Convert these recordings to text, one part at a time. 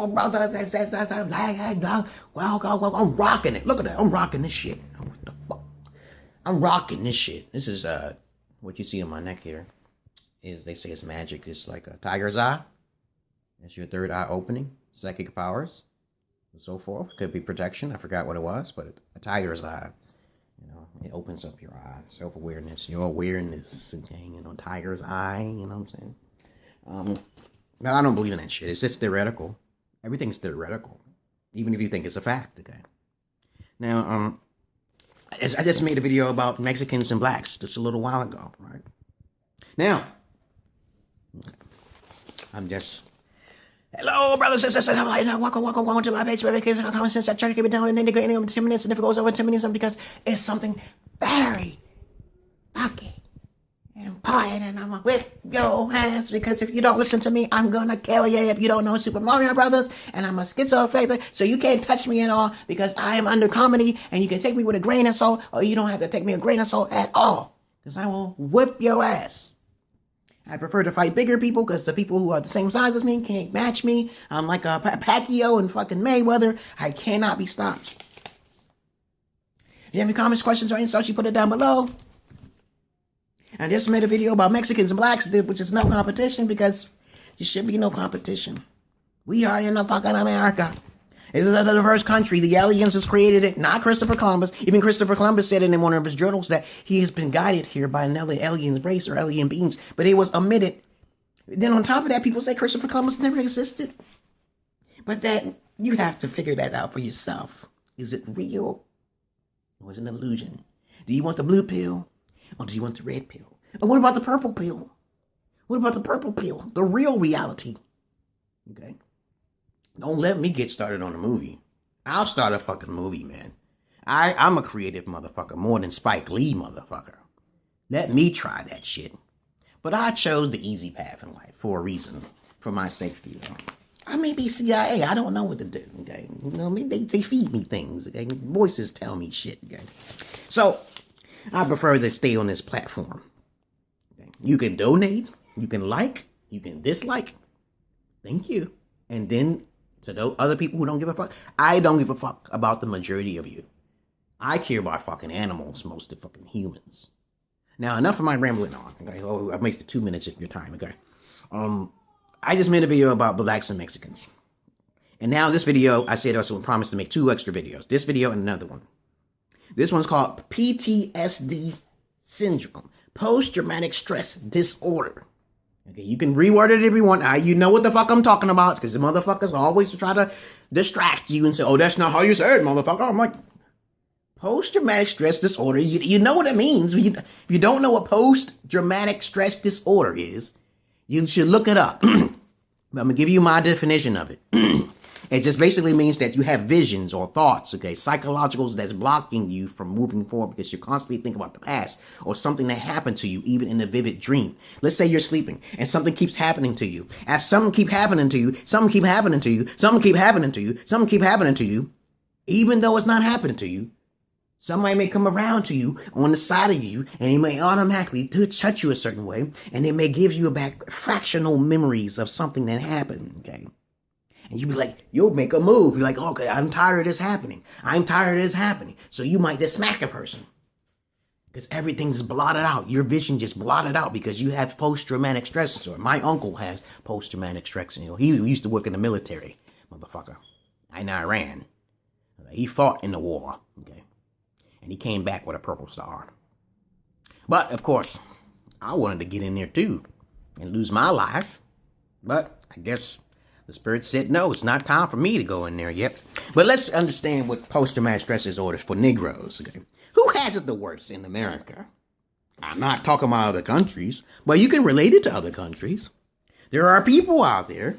Hello, brothers and sisters. I'm rocking it. Look at that. I'm rocking this shit. What the fuck? I'm rocking this shit. This is what you see on my neck here. Is they say it's magic. It's like a tiger's eye. That's your third eye opening. Psychic powers, and so forth. Could be protection. I forgot what it was, but a tiger's eye. You know, it opens up your eye. Self-awareness, your awareness. Okay, you know, tiger's eye. You know what I'm saying? But I don't believe in that shit. It's just theoretical. Everything's theoretical, even if you think it's a fact. Okay. Now, I just made a video about Mexicans and blacks just a little while ago, right? Now, I'm just. Hello, brothers and sisters. Welcome to my page. Because I'm coming since I try to keep it down in Indigo in 10 minutes, and if it goes over 10 minutes, because it's something very fucking important, and I'm gonna whip your ass, because if you don't listen to me, I'm gonna kill you. If you don't know Super Mario Brothers, and I'm a schizoaffected, so you can't touch me at all, because I am under comedy, and you can take me with a grain of salt, or you don't have to take me a grain of salt at all, because I will whip your ass. I prefer to fight bigger people, because the people who are the same size as me can't match me. I'm like a Pacquiao and fucking Mayweather. I cannot be stopped. If you have any comments, questions, or insults, you put it down below. I just made a video about Mexicans and blacks, which is no competition, because there should be no competition. We are in the fucking America. It is a diverse country. The aliens has created it, not Christopher Columbus. Even Christopher Columbus said it in one of his journals that he has been guided here by another alien race or alien beings, but it was omitted. Then on top of that, people say Christopher Columbus never existed. But that, you have to figure that out for yourself. Is it real or is it an illusion? Do you want the blue pill or do you want the red pill? And what about the purple pill? What about the purple pill? The real reality. Okay? Don't let me get started on a movie. I'll start a fucking movie, man. I'm a creative motherfucker, more than Spike Lee, motherfucker. Let me try that shit. But I chose the easy path in life for a reason, for my safety. You know? I may be CIA. I don't know what to do. Okay, you know, they feed me things. Okay, voices tell me shit. Okay, so I prefer to stay on this platform. Okay? You can donate, you can like, you can dislike. Thank you, and then. To those other people who don't give a fuck, I don't give a fuck about the majority of you. I care about fucking animals, most of fucking humans. Now, enough of my rambling on. Okay? Oh, I've wasted 2 minutes of your time. Okay. I just made a video about blacks and Mexicans, and now this video, I said I also promised to make 2 extra videos. This video and another one. This one's called PTSD Syndrome, Post-Traumatic Stress Disorder. Okay, you can reword it if you want. You know what the fuck I'm talking about, because the motherfuckers always try to distract you and say, oh, that's not how you say it, motherfucker. I'm like, post-traumatic stress disorder, you know what it means. If you don't know what post-traumatic stress disorder is, you should look it up. I'm going to give you my definition of it. It just basically means that you have visions or thoughts, okay, psychologicals that's blocking you from moving forward because you're constantly thinking about the past or something that happened to you, even in a vivid dream. Let's say you're sleeping and something keeps happening to you. As something keep happening to you, something keep happening to you, something keep happening to you, something keep happening to you, even though it's not happening to you. Somebody may come around to you on the side of you, and it may automatically touch you a certain way, and it may give you back fractional memories of something that happened, okay? And you be like, you'll make a move. You're like, okay, I'm tired of this happening. I'm tired of this happening. So you might just smack a person. Because everything's blotted out. Your vision just blotted out because you have post-traumatic stress disorder. My uncle has post-traumatic stress. You know, he used to work in the military, motherfucker, in Iran. He fought in the war, okay? And he came back with a purple star. But, of course, I wanted to get in there, too, and lose my life. But I guess the spirit said, no, it's not time for me to go in there yet. But let's understand what post-traumatic stress disorder is for Negroes, okay? Who has it the worst in America? I'm not talking about other countries, but you can relate it to other countries. There are people out there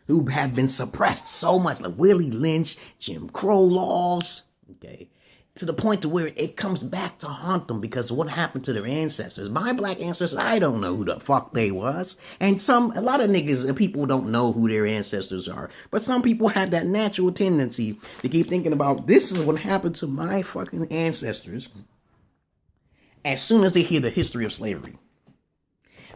who have been suppressed so much, like Willie Lynch, Jim Crow laws, okay, to the point to where it comes back to haunt them because of what happened to their ancestors. My black ancestors, I don't know who the fuck they was. And a lot of niggas and people don't know who their ancestors are. But some people have that natural tendency to keep thinking about, this is what happened to my fucking ancestors as soon as they hear the history of slavery.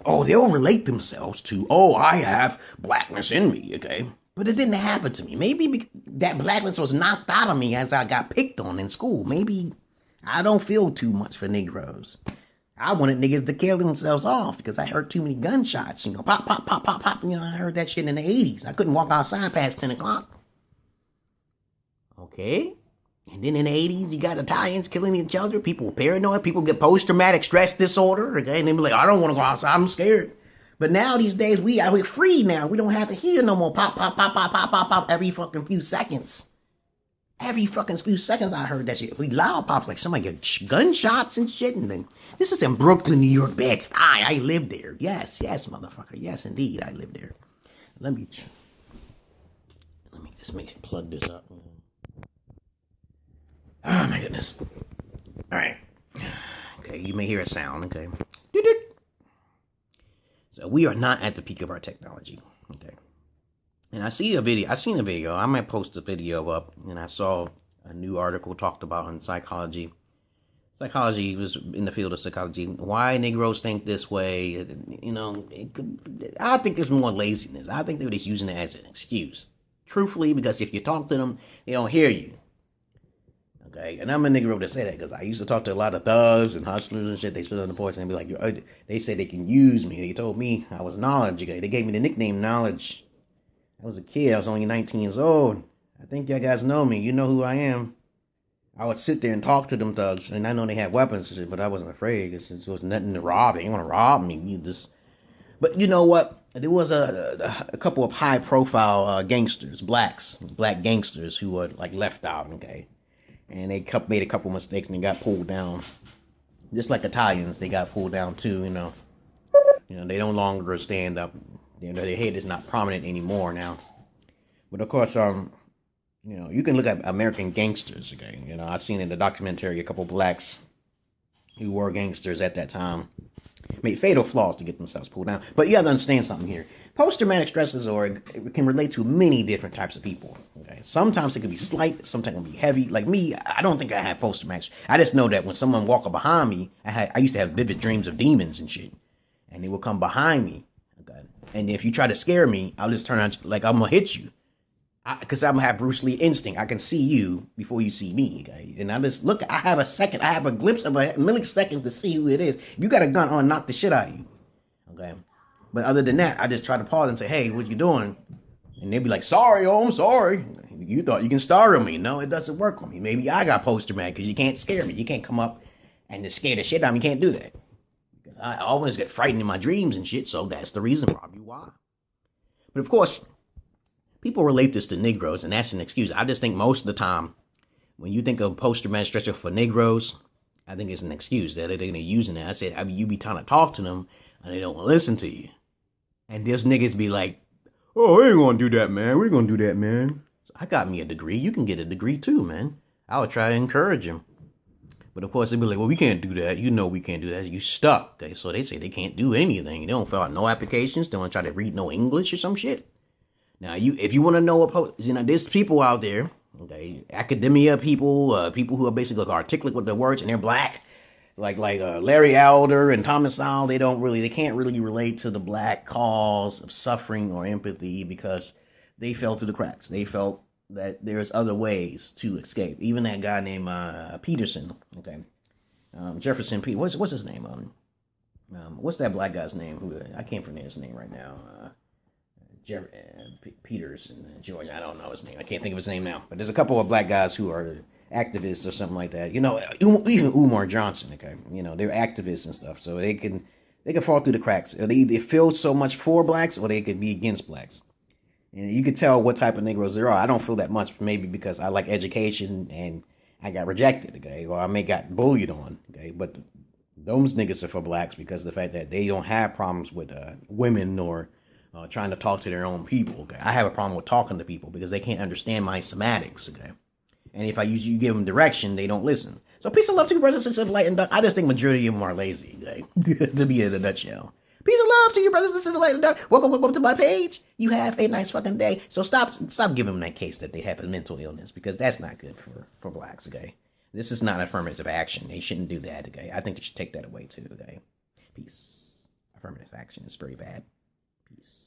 Oh, they'll relate themselves to, oh, I have blackness in me, okay? But it didn't happen to me. Maybe that blackness was knocked out of me as I got picked on in school. Maybe I don't feel too much for Negroes. I wanted niggas to kill themselves off because I heard too many gunshots. You know, pop, pop, pop, pop, pop. You know, I heard that shit in the 80s. I couldn't walk outside past 10 o'clock. Okay. And then in the 80s, you got Italians killing each other. People were paranoid. People get post-traumatic stress disorder. Okay. And they be like, I don't want to go outside. I'm scared. But now these days, we're free now. We don't have to hear no more pop, pop, pop, pop, pop, pop, pop every fucking few seconds. Every fucking few seconds I heard that shit. We loud pops like somebody get gunshots and shit. And then this is in Brooklyn, New York, Bed-Stuy. I lived there. Yes, motherfucker. Yes, indeed, I lived there. Let me just plug this up. Oh my goodness. All right. Okay, you may hear a sound. Okay. So we are not at the peak of our technology. Okay. And I seen a video. I might post a video up, and I saw a new article talked about in psychology. Psychology was in the field of psychology. Why Negroes think this way? You know, I think it's more laziness. I think they're just using it as an excuse. Truthfully, because if you talk to them, they don't hear you. Okay, and I'm a Negro to say that because I used to talk to a lot of thugs and hustlers and shit. They stood on the porch and be like, they say they can use me. They told me I was knowledge. Okay? They gave me the nickname Knowledge. I was a kid. I was only 19 years old. I think you guys know me. You know who I am. I would sit there and talk to them thugs, and I know they had weapons and shit, but I wasn't afraid because there was nothing to rob. They didn't want to rob me. But you know what? There was a couple of high-profile gangsters, black gangsters who were like left out. Okay. And they made a couple mistakes and they got pulled down. Just like Italians, they got pulled down too, you know. They no longer stand up. Their head is not prominent anymore now. But of course, you can look at American gangsters again. I've seen in the documentary a couple blacks who were gangsters at that time made fatal flaws to get themselves pulled down. But you have to understand something here. Post-traumatic stress disorder can relate to many different types of people. Okay, sometimes it can be slight, sometimes it can be heavy. Like me, I don't think I have post-traumatic. I just know that when someone walked behind me, I used to have vivid dreams of demons and shit, and they would come behind me. Okay, and if you try to scare me, I'll just turn on like I'm gonna hit you, because I'm gonna have Bruce Lee instinct. I can see you before you see me. Okay, and I just look. I have a glimpse of a millisecond to see who it is. If you got a gun on, knock the shit out of you. Okay. But other than that, I just try to pause and say, hey, what you doing? And they'd be like, sorry, I'm sorry. You thought you can startle me. No, it doesn't work on me. Maybe I got post-traumatic because you can't scare me. You can't come up and just scare the shit out of me. You can't do that. Because I always get frightened in my dreams and shit, so that's the reason probably why. But of course, people relate this to Negroes, and that's an excuse. I just think most of the time, when you think of post-traumatic stress for Negroes, I think it's an excuse that they're using it. I said, you be trying to talk to them, and they don't want to listen to you. And those niggas be like, oh, we ain't gonna do that, man. We gonna do that, man. So I got me a degree. You can get a degree too, man. I would try to encourage him. But of course, they'd be like, well, we can't do that. You know we can't do that. You stuck. Okay, so they say they can't do anything. They don't fill out no applications. They don't try to read no English or some shit. Now, if you want to know what there's people out there, okay, academia people, people who are basically articulate with their words and they're black. Like Larry Elder and Thomas Sowell, they can't really relate to the black cause of suffering or empathy because they fell through the cracks. They felt that there's other ways to escape. Even that guy named Peterson, okay, Jefferson P. What's his name? What's that black guy's name? I can't pronounce his name right now. Peterson, George. I don't know his name. I can't think of his name now. But there's a couple of black guys who are activists or something like that. Even Umar Johnson, okay? They're activists and stuff. So they can fall through the cracks. They either feel so much for blacks or they could be against blacks. And you can tell what type of Negroes there are. I don't feel that much, maybe because I like education and I got rejected, okay? Or I may got bullied on, okay? But those niggas are for blacks because of the fact that they don't have problems with women or trying to talk to their own people, okay? I have a problem with talking to people because they can't understand my semantics, okay? And if you give them direction, they don't listen. So peace and love to you, brothers and sisters, light and dark. I just think majority of them are lazy, okay? To be in a nutshell. Peace and love to you, brothers and sisters, light and dark. Welcome to my page. You have a nice fucking day. So stop giving them that case that they have a mental illness because that's not good for blacks, okay? This is not affirmative action. They shouldn't do that, okay? I think they should take that away too, okay? Peace. Affirmative action is very bad. Peace.